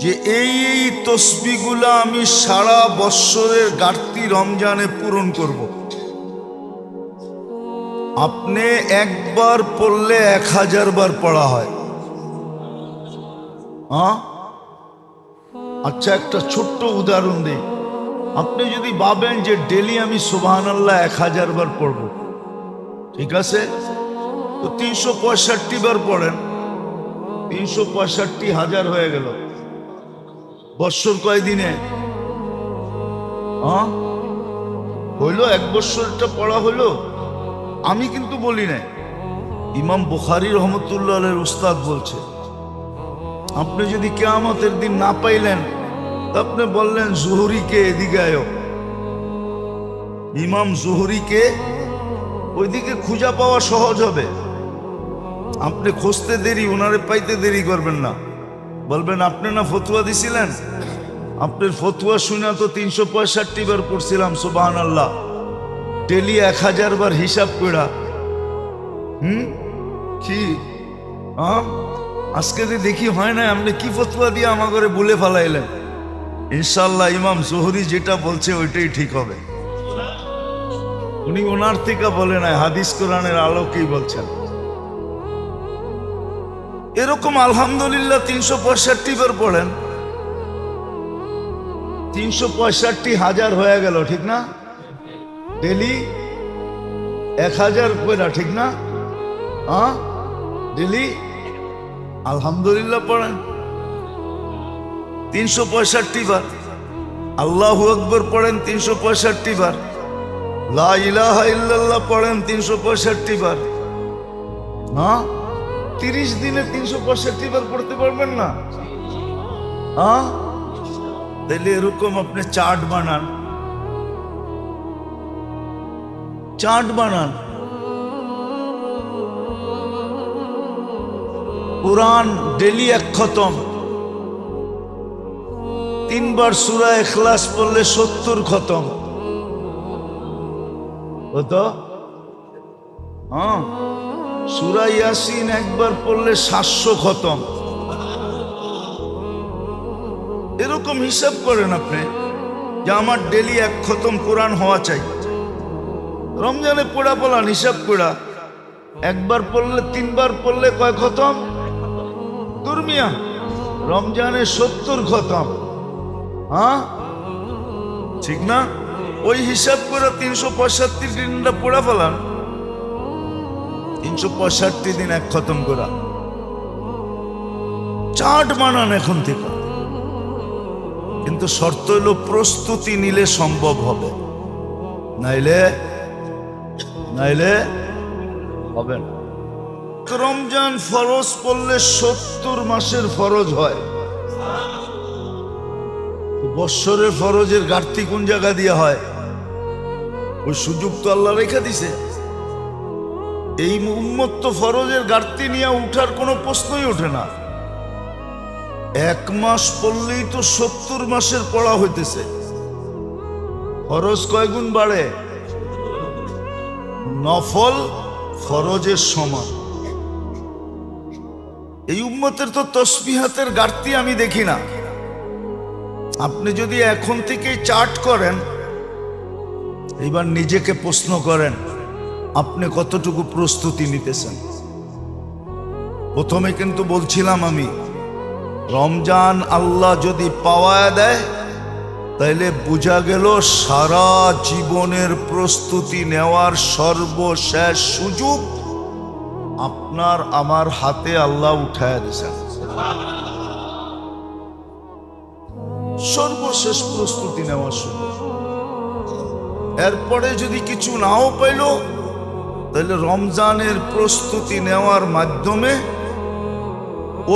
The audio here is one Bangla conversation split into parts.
যে এই তসবিহগুলো আমি সারা বৎসরের ঘাটতি রমজানে পূরণ করব। আপনি একবার পড়লে 1000 বার পড়া হয়। আচ্ছা, একটা ছোট্ট উদাহরণ দিই। আপনি যদি ভাবেন যে ডেলি আমি সুবহানাল্লাহ 1000 বার পড়ব, ঠিক আছে, তো 365 বার পড়েন, 365,000 হয়ে গেল। বৎসর কয় দিনে হইলো? এক বৎসরটা পড়া হইলো। আমি কিন্তু বলি না, ইমাম বুখারী রহমতুল্লাহ আলাইহির উস্তাদ বলছে, আপনি যদি কিয়ামতের দিন না পাইলেন, আপনি বললেন জুহরিকে এদিকে আয়ো, ইমাম জুহরিকে, ওইদিকে খুঁজা পাওয়া সহজ হবে। আপনি খুঁজতে দেরি, ওনারে পাইতে দেরি করবেন না। বলবেন আপনি না ফতুয়া দিছিলেন, আপনার ফতুয়া শুনে তো 365 বার পড়ছিলাম সুবহানাল্লাহ, ডেলি 1000 বার হিসাব করা। কি আজকে দেখি হয় না, আপনি কি ফতুয়া দিয়ে আমাকে বলে ফেলাইলেন। ইনশাল্লাহ ইমাম জোহরি যেটা বলছে ওইটাই ঠিক হবে। উনি ওনার থেকে বলে নাই, হাদিস কোরআনের আলোকেই বলছেন। এরকম আলহামদুলিল্লাহ 365 বার পড়েন, 365,000 হয়ে গেল, ঠিক না? ডেলি 1000 পড়া, ঠিক না? ডেলি আলহামদুলিল্লাহ পড়েন 365 বার, আল্লাহু আকবার পড়েন 365 বার, লা ইলাহা ইল্লাল্লাহ পড়েন 365 বার। 30 দিনে 365 বার পড়তে পারবেন না? তাহলে এরকম আপনি চার্ট বানান, চার্ট বানান। কুরআন ডেলি 1 খতম, 3 বার সূরা ইখলাস পড়লে 70 খতম হতো। সূরা ইয়াসিন একবার পড়লে 700 খতম। এরকম হিসাব করেন আপনি যে আমার ডেলি 1 খতম কোরআন হওয়া চাই। রমজানে পড়া পড়ান, হিসাব করা, একবার পড়লে 3 বার পড়লে কয় খতম? দুর্মিয়া রমজানে 70 খতম। ঠিক না? ওই হিসাব করে 365 দিনটা পড়া ফেলান, 365 দিন 1 খতম করা। চার্ট বানান এখন থেকে, কিন্তু শর্ত হলো প্রস্তুতি নিলে সম্ভব হবে, নাইলে হবে না। রমজান ফরজ পড়লে 70 মাসের ফরজ হয়। বৎসরের ফরজের ঘাটতি কোন জায়গা দিয়ে হয়? ওই সুযোগ তো আল্লাহ রেখে দিছে। এই উম্মত তো ফরজের ঘাটতি নিয়ে উঠার কোনো প্রশ্নই ওঠে না। 1 মাস পড়লেই তো 70 মাসের পড়া হইতেছে। ফরজ কয় গুণ বাড়ে? নফল ফরজের সমান। এই উম্মতের তো তসবিহাতের ঘাটতি আমি দেখি না। আপনি যদি এখন থেকেই চার্ট করেন, এবার নিজেকে প্রশ্ন করেন আপনি কতটুকু প্রস্তুতি নিতেছেন। প্রথমে কিন্তু বলছিলাম আমি, রমজান আল্লাহ যদি পাওয়া দেয় তাইলে বোঝা গেল সারা জীবনের প্রস্তুতি নেওয়ার সর্বশেষ সুযোগ আপনার আমার হাতে আল্লাহ উঠায় দিয়েছেন। সর্বশেষ প্রস্তুতি নেওয়ার সুযোগ। এরপরে যদি কিছু নাও পাইল, তাহলে রমজানের প্রস্তুতি নেওয়ার মাধ্যমে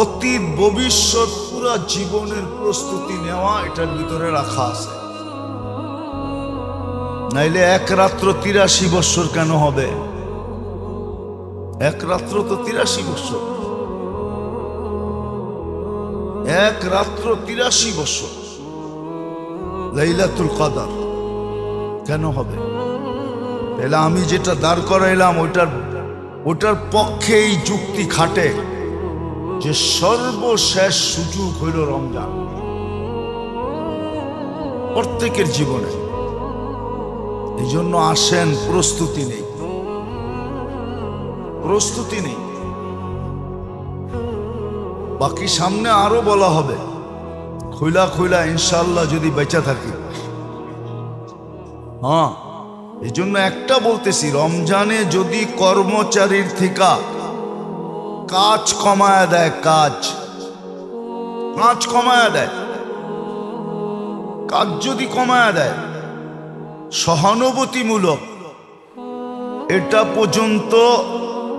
অতীত ভবিষ্যৎ পুরা জীবনের প্রস্তুতি নেওয়া এটার ভিতরে রাখা আছে। নাইলে 1 রাত্র 83 বৎসর কেন হবে? 1 রাত্র তো 83 বৎসর, 1 রাত্র 83 বৎসর লাইলাতুল কদর কেন হবে? তাহলে আমি যেটা দাঁড় করাইলাম ওটার পক্ষে এই যুক্তি খাটে যে সর্বশেষ সুযোগ হইল রমজান প্রত্যেকের জীবনে। এই জন্য আসেন, প্রস্তুতি নেই, প্রস্তুতি নেই। বাকি সামনে আরো বলা হবে, খুইলা খুইলা ইনশাআল্লাহ যদি বেঁচে থাকি। হ্যাঁ, এই জন্য একটা বলতেছি, রমজানে যদি কর্মচারীর থেকে কাজ কমায়া দেয়, কাজ কমায়া দেয়, কাজ যদি কমায়া দেয় সহানুভূতিমূলক, এটা পর্যন্ত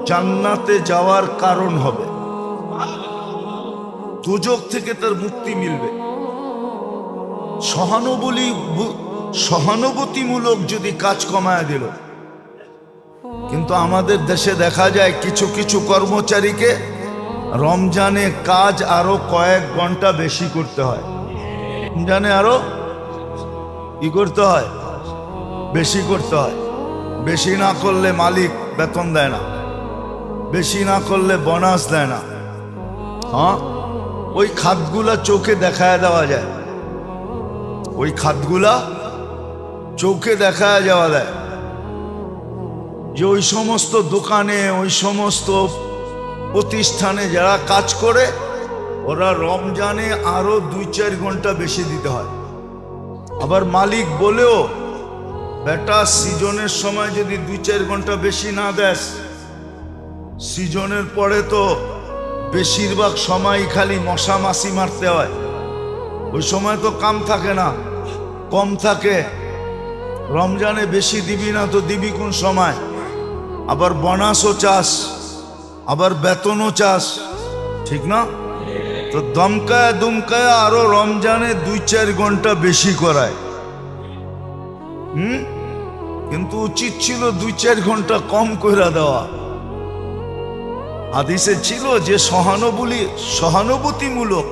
জান্নাতে যাওয়ার কারণ হবে, দুজক থেকে তার মুক্তি মিলবে। সহানুভূতিমূলক যদি কাজ কমায়া দিল। কিন্তু আমাদের দেশে দেখা যায় কিছু কিছু কর্মচারীকে রমজানে কাজ আরো কয়েক ঘন্টা বেশি করতে হয়। রমজানে আরো কি করতে হয়? বেশি করতে হয়। বেশি না করলে মালিক বেতন দেয় না, বেশি না করলে বোনাস দেয় না। হ্যাঁ, ওই খাতগুলা চোখে দেখায় দেওয়া যায়, ওই খাতগুলা চোখে দেখায় যাওয়া যায় যে ওই সমস্ত দোকানে, ওই সমস্ত প্রতিষ্ঠানে যারা কাজ করে ওরা রমজানে আরো 2-4 ঘন্টা বেশি দিতে হয়। আবার মালিক বলেও, বেটা সিজনের সময় যদি 2-4 ঘন্টা বেশি না দেস, সিজনের পরে তো বেশিরভাগ সময় খালি মশা মাছি মারতে হয়, ওই সময় তো কাম থাকে না, কম থাকে। রমজানে বেশি দিবি না তো দিবি কোন সময়? আবার বোনাসও চাস, আবার বেতনও চাস, ঠিক না? তো দমকায় দুমকায় আরো রমজানে 2-4 ঘন্টা বেশি করায়। কিন্তু উচিত ছিল 2-4 ঘন্টা কম করে দেওয়া। হাদিসে ছিল যে সহানুভূতিমূলক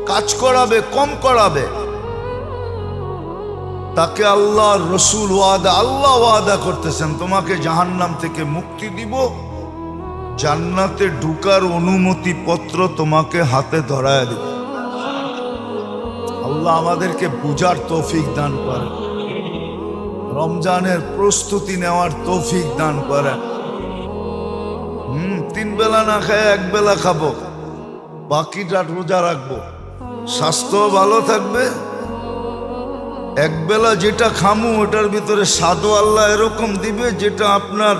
কাজ করাবে, কম করাবে, তাকে আল্লাহ রসুল আল্লাহ ওয়াদা করতেছেন, তোমাকে জাহান্নাম থেকে মুক্তি দিব, জান্নাতে ঢুকার অনুমতি পত্র তোমাকে হাতে ধরায় দিব। আল্লাহ আমাদেরকে বুঝার তৌফিক দান করেন, রমজানের প্রস্তুতি নেওয়ার তৌফিক দান করেন। 3 বেলা না খায় 1 বেলা খাবো, বাকিটা রোজা রাখবো, স্বাস্থ্য ভালো থাকবে। 1 বেলা যেটা খামু ওটার ভিতরে স্বাদও আল্লাহ এরকম দিবে যেটা আপনার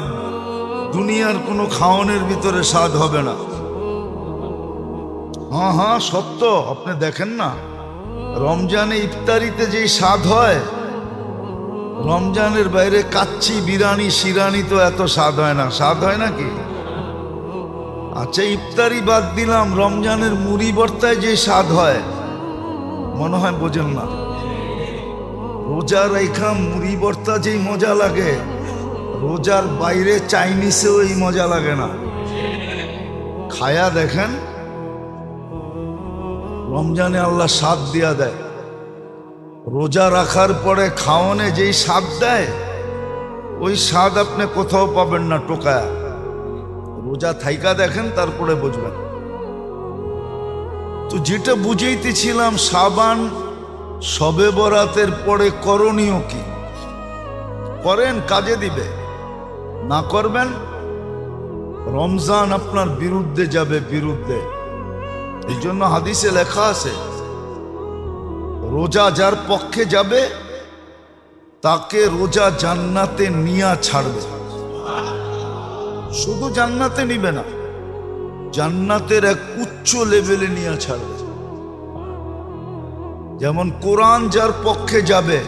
দুনিয়ার কোনো খাওয়ানোর ভিতরে স্বাদ হবে না। হ্যাঁ হ্যাঁ, সত্য। আপনি দেখেন না, রমজানে ইফতারিতে যেই স্বাদ হয়, রমজানের বাইরে কাচ্চি, বিরিয়ানি, শিরানি তো এত স্বাদ হয় না। স্বাদ হয় নাকি? আচ্ছা, ইফতারি বাদ দিলাম, রমজানের মুড়ি ভর্তায় যে স্বাদ হয় মনে হয় বোঝেন না। রোজা রেখা মুড়ি ভর্তা যেই মজা লাগে, রোজার বাইরে চাইনিজেও এই মজা লাগে না। খায়া দেখেন, রমজানে আল্লাহ স্বাদ দিয়া দেয়। রোজা রাখার পরে খাওয়ানে যেই স্বাদ দেয়, ওই স্বাদ আপনি কোথাও পাবেন না টোকায়া। রোজা থাইকা দেখেন, তারপরে বুঝবেন। তো যেটা বুঝাইতেছিলাম, শাবান শবে বরাতের পরে করণীয় কি? করেন, কাজে দিবে। না করবেন, রমজান আপনার বিরুদ্ধে যাবে, বিরুদ্ধে। এই জন্য হাদিসে লেখা আছে, রোজা যার পক্ষে যাবে তাকে রোজা জান্নাতে নিয়া ছাড়বে। শুধু জান্নাতে নিবে না, জান্নাতের এক উচ্চ লেভেলে নিয়ে ছাড়বে। যেমন কোরআন যার পক্ষে যাবে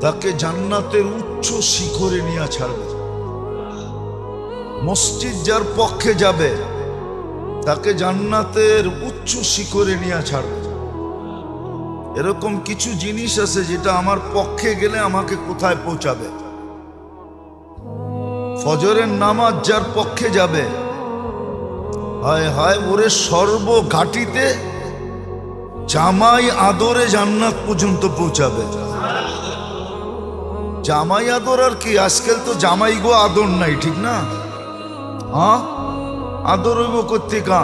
তাকে জান্নাতের উচ্চ শিখরে নিয়ে ছাড়বে। মসজিদ যার পক্ষে যাবে তাকে জান্নাতের উচ্চ শিখরে নিয়ে ছাড়বে। এরকম কিছু জিনিস আছে যেটা আমার পক্ষে গেলে আমাকে কোথায় পৌঁছাবে। ফজরের নামাজ যার পক্ষে যাবে, হায় হায়, ওরে সর্বঘাটিতে জামাই আদরে জান্নাত পর্যন্ত পৌঁছাবে। জামাই আদর আর কি, আজকাল তো জামাই গো আদর নাই, ঠিক না? হ্যাঁ, আদর হইব কোত্থেকা?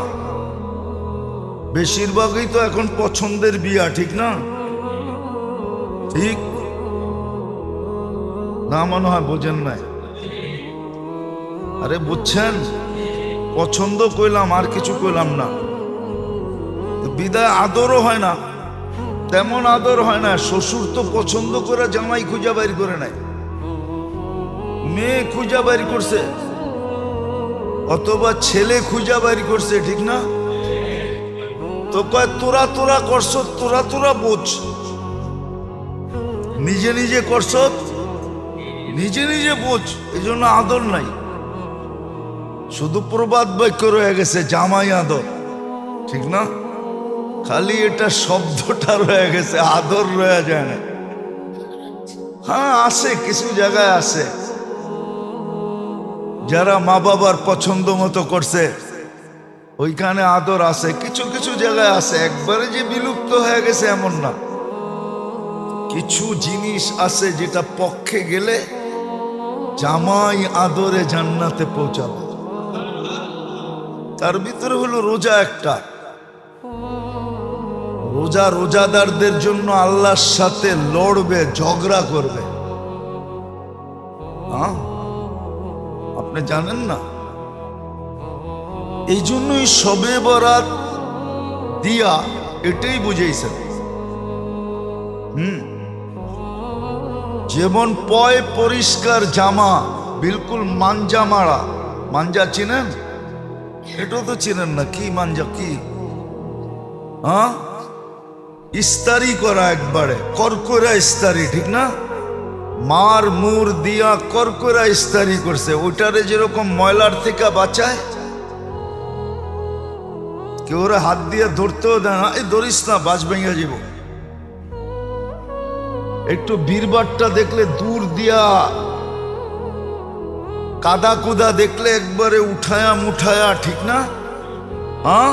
বেশিরভাগই তো এখন পছন্দের বিয়া, ঠিক না? ঠিক না? মনে হয় বোঝেন নাই। আরে বুঝছেন, পছন্দ কইলাম, আর কিছু কইলাম না। বিদায় আদরও হয় না, তেমন আদর হয় না। শ্বশুর তো পছন্দ করে জামাই খুঁজা বাইর করে নাই, মেয়ে খুঁজা বাইর করছে, অথবা ছেলে খুঁজা বাইর করছে, ঠিক না? তো কয় তোরা তোরা করছ, তোরা তোরা বোঝ, নিজে নিজে করছ, নিজে নিজে বোঝ। এই জন্য আদর নাই, শুধু প্রবাদ বাক্য রয়ে গেছে জামাই আদর, ঠিক না? খালি এটা শব্দটা রয়ে গেছে, আদর রয়ে যায় না। হ্যাঁ আছে, কিছু জায়গায় আছে যারা মা বাবার পছন্দ মতো করছে, ওইখানে আদর আছে। কিছু কিছু জায়গায় আছে, একবারে যে বিলুপ্ত হয়ে গেছে এমন না। কিছু জিনিস আছে যেটা পক্ষে গেলে জামাই আদরে জান্নাতে পৌঁছাবে। তার ভিতরে হলো রোজা একটা। রোজা রোজাদারদের জন্য আল্লাহর সাথে লড়বে, ঝগড়া করবে। হ্যাঁ, আপনি জানেন না? এই জন্যই শবে বরাত দিয়া এটাই বুঝাইছেন। যেমন পয় পরিষ্কার জামা, বিলকুল মাঞ্জা মারা। মাঞ্জা চিনেন? এটাও তো চিনেন না। কি মাঞ্জা? কি? হ্যাঁ, ইস্তারি করা, একবারে করকরা ইস্তারি, ঠিক না? মার মুর দিয়া করকরা ইস্তারি করছে। ওইটারে যেরকম ময়লার থেকে বাঁচায়, কেউ হাত দিয়ে ধরতেও দেয় না, এই ধরিস না, বাজ ভেঙে যাব। একটু বীরবারটা দেখলে দূর দিয়া, কাদা কুদা দেখলে একবারে উঠায়া মুঠায়া, ঠিক না? হ্যাঁ,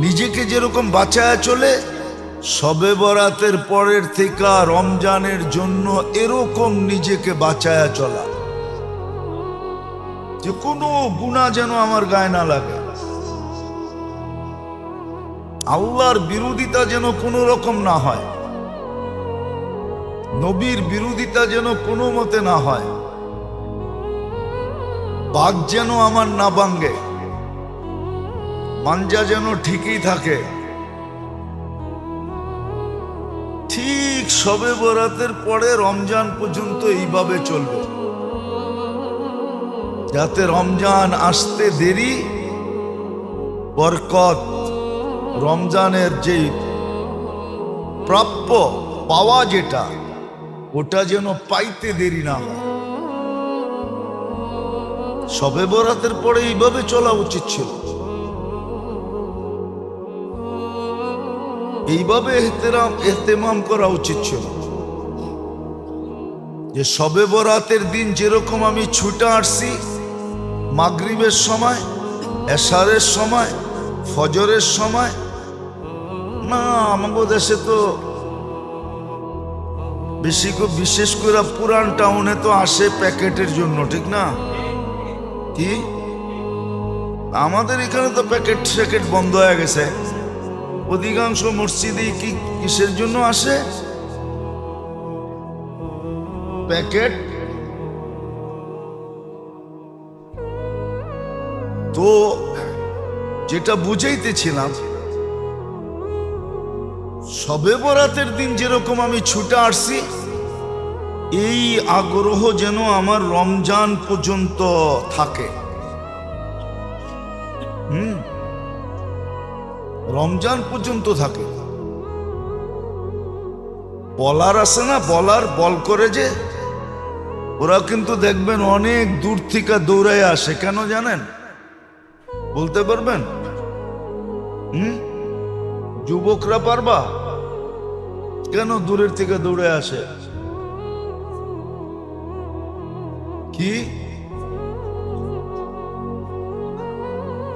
নিজেকে যেরকম বাঁচায়া চলে, শবে বরাতের পরের থেকে রমজানের জন্য এরকম নিজেকে বাঁচায়া চলা, যে কোনো গুনাহ যেন আমার গায়ে না লাগে, আল্লাহর বিরোধিতা যেন কোনো রকম না হয়, নবীর বিরোধিতা যেন কোনো মতে না হয়, বাঘ যেন আমার না ভাঙ্গে, মাঞ্জা যেন ঠিকই থাকে। ঠিক শবে বরাতের পরে রমজান পর্যন্ত এইভাবে চলবে, যাতে রমজান আসতে দেরি, বরকত, রমজানের যে প্রাপ্য পাওয়া যেটা, ওটা যেন পাইতে দেরি না হয়। শবে বরাতের পরে এইভাবে চলা উচিত ছিল, এইভাবে এহতেমাম করা উচিত ছিল। যে শবে বরাতের দিন যেরকম আমি ছুটে আসছি, মাগরিবের সময়, এশারের সময়, ফজরের সময় না, আমাদের দেশে তো বিশেষ করে পুরান টাউনে তো আসে প্যাকেটের জন্য, ঠিক না? কি আমাদের এখানে তো প্যাকেট স্যাকেট বন্ধ হয়ে গেছে। অধিকাংশ মসজিদে কি কিসের জন্য আসে? প্যাকেট। তো যেটা বুঝাইতেছিলাম, শবে বরাতের দিন যেরকম আমি ছুটে আসছি, এই আগ্রহ যেন আমার রমজান পর্যন্ত থাকে। রমজান পর্যন্ত থাকে। বলার আছে না, বল করে যে, ওরা কিন্তু দেখবেন অনেক দূর থেকে দৌড়ায় আসে। কেন জানেন? বলতে পারবেন? যুবকরা পারবা? কেন দূরের থেকে দৌড়ে আসে? কি?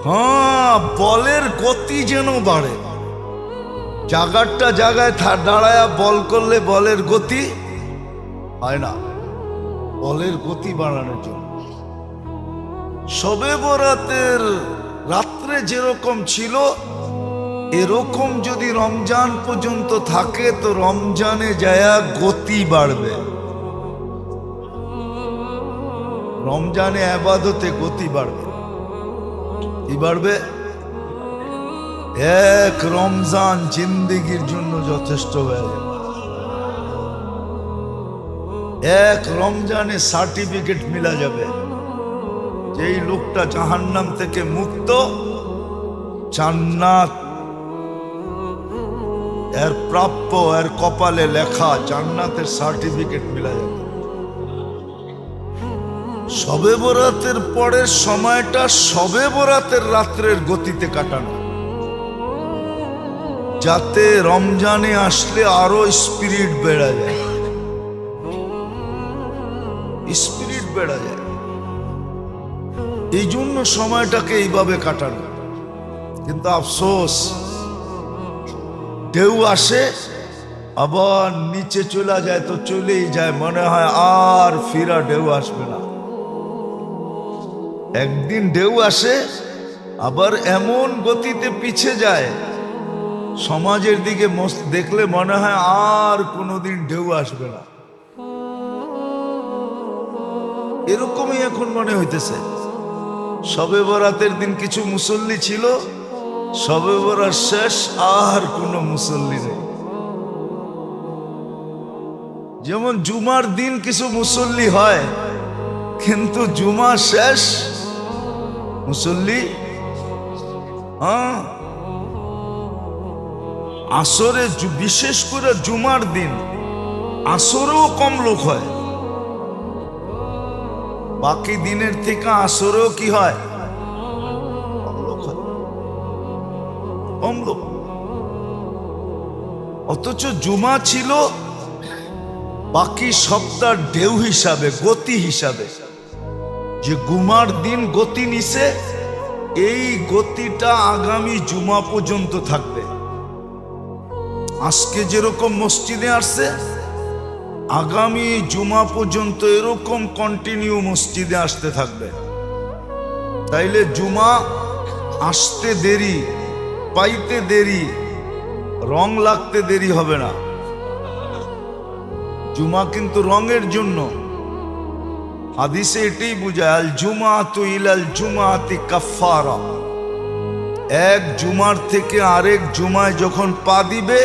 হ্যাঁ, বলের গতি যেন বাড়ে। জায়গায় দাঁড়ায়া বল করলে বলের গতি হয় না, বলের গতি বাড়ানোর জন্য। শবে বরাতের রাত্রে যেরকম ছিল, এরকম যদি রমজান পর্যন্ত থাকে তো রমজানে যায়া গতি বাড়বে, রমজানে ইবাদতে গতি বাড়বে। কি বাড়বে? এক রমজান জিন্দেগির জন্য যথেষ্ট হয়ে যাবে। এক রমজানে সার্টিফিকেট মিলা যাবে, যেই লোকটা জাহান্নাম থেকে মুক্ত, জান্নাত এর প্রাপ্য, এর কপালে লেখা, জান্নাতের সার্টিফিকেট মিলা যাবে। শবে বরাতের পরের সময়টা শবে বরাতের রাত্রের গতিতে কাটানো, যাতে রমজানে আসলে আরো স্পিরিট বেড়া যায়, স্পিরিট বেড়া যায়। এই জন্য সময়টাকে এইভাবে কাটানো। কিন্তু আফসোস, ঢেউ আসে আবার নিচে চলে যায়, তো চলেই যায়, মনে হয় আর ফিরা ঢেউ আসবে না। একদিন ঢেউ আসে আবার এমন গতিতে পিছে যায়, সমাজের দিকে দেখলে মনে হয় আর কোনোদিন ঢেউ আসবে না। এরকমই এখন মনে হইতেছে। শবে বরাতের দিন কিছু মুসল্লি ছিল, শবে বরাত শেষ, আর কোনো মুসল্লি নেই। যেমন জুমার দিন কিছু মুসল্লি হয়, কিন্তু জুমা শেষ, মুসল্লি আসরে, বিশেষ করে জুমার দিন আসরেও কম লোক হয়। বাকি দিনের থেকে আসরেও কি হয়? কম লোক। অথচ জুমা ছিল বাকি সপ্তাহ ঢেউ হিসাবে, গতি হিসাবে, যে গুমার দিন গতি নিছে, এই গতিটা আগামী জুমা পর্যন্ত থাকবে। আজকে যেরকম মসজিদে আসছে, আগামী জুমা পর্যন্ত এরকম কন্টিনিউ মসজিদে আসতে থাকবে। তাইলে জুমা আসতে দেরি, পাইতে দেরি, রং লাগতে দেরি হবে না। জুমা কিন্তু রঙের জন্য। হাদিসে এটাই বুঝায়, আল জুমাতু ইলাল জুমাতি কাফারা। এক জুমার থেকে আরেক জুমায় যখন পা দিবে,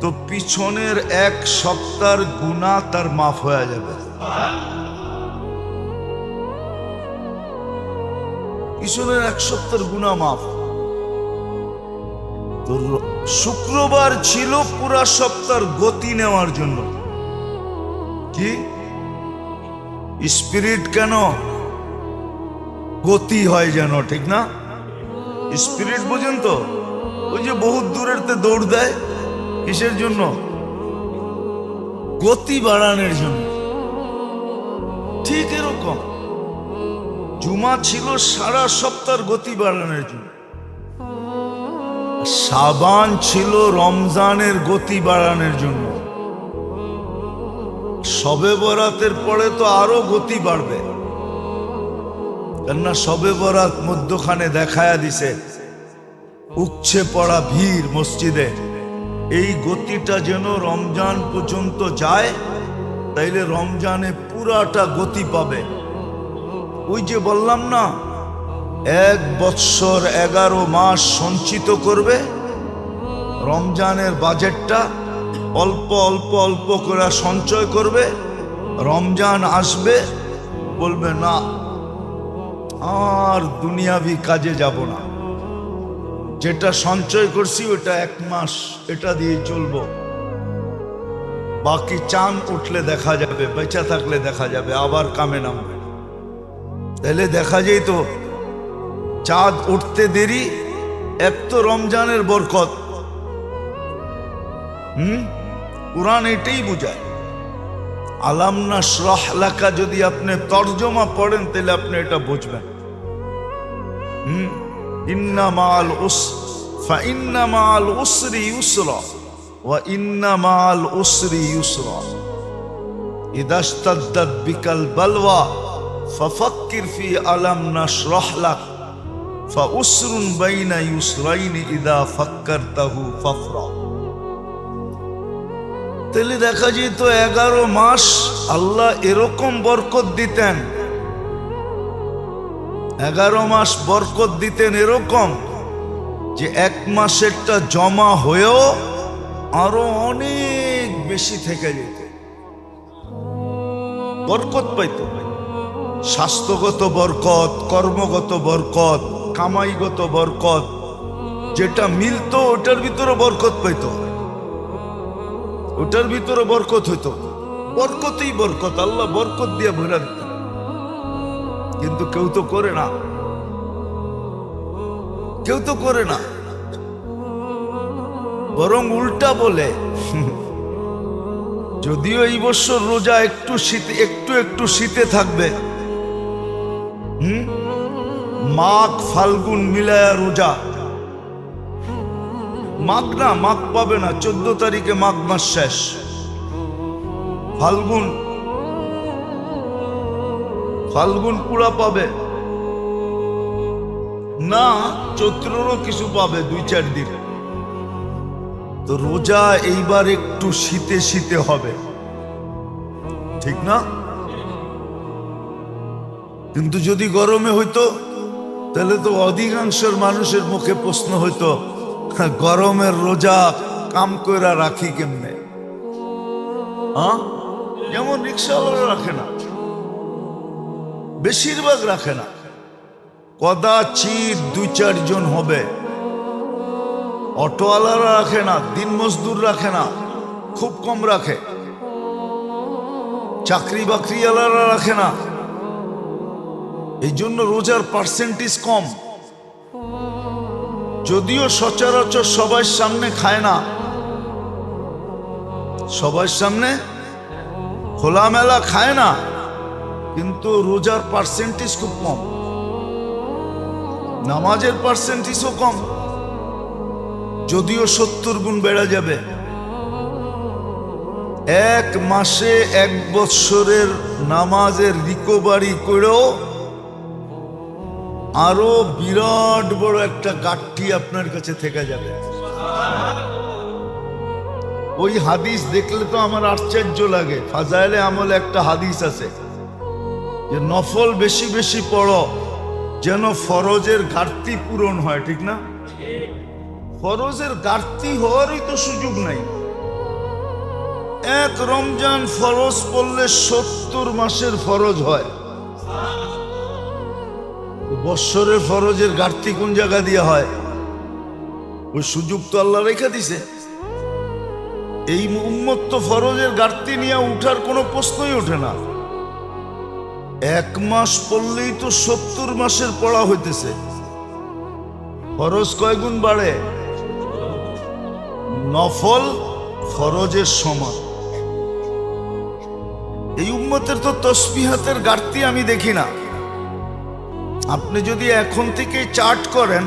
তো পিছনের এক সপ্তাহের গুনাহ তার মাফ হয়ে যাবে। পিছনের এক সপ্তাহের গুনাহ মাফ। তো শুক্রবার ছিল পুরা সপ্তাহের গতি নেওয়ার জন্য। কি স্পিরিট কেন? গতি হয় যেন, ঠিক না? স্পিরিট বুঝেন তো? ওই যে বহুত দূরের তে দৌড় দেয়, কিসের জন্য? গতি বাড়ানোর জন্য। ঠিক এরকম জুমা ছিল সারা সপ্তাহের গতি বাড়ানোর জন্য। শাবান ছিল রমজানের গতি বাড়ানোর জন্য। শবে বরাতের পরে তো আরো গতি বাড়বে, কেননা শবে বরাত মধ্যখানে দেখায়া দিছে উপচে পড়া ভিড় মসজিদে। এই গতিটা যেন রমজান পর্যন্ত যায়, তাইলে রমজানে পুরাটা গতি পাবে। ওই যে বললাম না, 1 বৎসর 11 মাস সঞ্চিত করবে, রমজানের বাজেটটা অল্প অল্প অল্প করে সঞ্চয় করবে। রমজান আসবে, বলবে না আর দুনিয়াবি কাজে যাব না, যেটা সঞ্চয় করছি ওটা 1 মাস এটা দিয়ে চলবো, বাকি চাঁদ উঠলে দেখা যাবে, বেঁচে থাকলে দেখা যাবে, আবার কামে নামবে। তাহলে দেখা যায় তো চাঁদ উঠতে দেরি, এক তো রমজানের বরকত। কুরআন এটাই বুঝায়। আলাম নাশরাহ লাকা যদি আপনি তরজমা পড়েন তাহলে আপনি এটা বুঝবেন। ইন্না মাআল উসরি ইউসরা ওয়া ইন্না মাআল উসরি ইউসরা ইযা ইশতাদ্দাত বিকাল বালওয়া ফাফাক্কির ফি আলাম নাশরাহ লাক ফাউসরুন বাইনা ইউসরাইনি ইদা ফাক্কারতাহু ফাফরা। তাহলে দেখা যেত 11 মাস আল্লাহ এরকম বরকত দিতেন, 11 মাস বরকত দিতেন এরকম যে 1 মাসেরটা জমা হয়েও আরো অনেক বেশি থেকে যেত, বরকত পাইত। স্বাস্থ্যগত বরকত, কর্মগত বরকত, কামাইগত বরকত, যেটা মিলতো ওটার ভিতরে বরকত পাইত, ওটার ভিতরে বরকত হইতো। বরকতই বরকত, আল্লাহ বরকত দিয়ে ভরা দিতেন। কিন্তু কেউ তো করে না, কেউ তো করে না, বরং উল্টা বলে। যদিও এই বছর রোজা একটু শীতে একটু শীতে থাকবে, মাঘ ফাল্গুন মিলায়া রোজা। মাঘ না, মাঘ পাবে না, 14 তারিখে মাঘ মাস শেষ। ফাল্গুন পুরা পাবে না, চৈত্রেরও কিছু পাবে 2-4 দিন। তো রোজা এইবার একটু শীতে শীতে হবে, ঠিক না? কিন্তু যদি গরমে হইতো তাহলে তো অধিকাংশের মানুষের মুখে প্রশ্ন হইতো, গরমের রোজা কাম কইরা রাখি কেমনে? যেমন রিক্সাওয়ালা রাখে না, বেশিরভাগ রাখে না, কদাচিৎ 2-4 জন হবে। অটোওয়ালারা রাখে না, দিন মজদুর রাখে না, খুব কম রাখে। চাকরি বাকরিওয়ালারা রাখে না, এই জন্য রোজার পার্সেন্টেজ কম। যদিও সচরাচর সবার সামনে খায় না, সবার সামনে খোলামেলা খায় না, কিন্তু রোজার পার্সেন্টেজ খুব কম, নামাজের পার্সেন্টেজও কম। যদিও 70 গুণ বেড়ে যাবে। 1 মাসে 1 বৎসরের নামাজের রিকভারি করেও আরো বিরাট বড় একটা গাঠি আপনার কাছে থেকে যাবে। ওই হাদিস দেখলে তো আমার আশ্চর্য লাগে। ফাজাইলে আমলে একটা হাদিস আছে যে নফল বেশি বেশি পড়ো যেন ফরজের ঘাটতি পূরণ হয়, ঠিক না? ফরজের ঘাটতি হওয়ারই তো সুযোগ নাই। 1 রমজান ফরজ পড়লে 70 মাসের ফরজ হয়। বৎসরের ফরজের ঘাটতি কোন জায়গা দিয়ে হয়? ওই সুযোগ তো আল্লাহ রেখে দিছে। এই উম্মত তো ফরজের ঘাটতি নিয়ে উঠার কোনো প্রশ্নই ওঠে না। 1 মাস পড়লেই তো 70 মাসের পড়া হইতেছে। ফরজ কয় গুণ বাড়ে? নফল ফরজের সমান। এই উম্মতের তো তসবিহাতের ঘাটতি আমি দেখি না। আপনি যদি এখন থেকে চার্ট করেন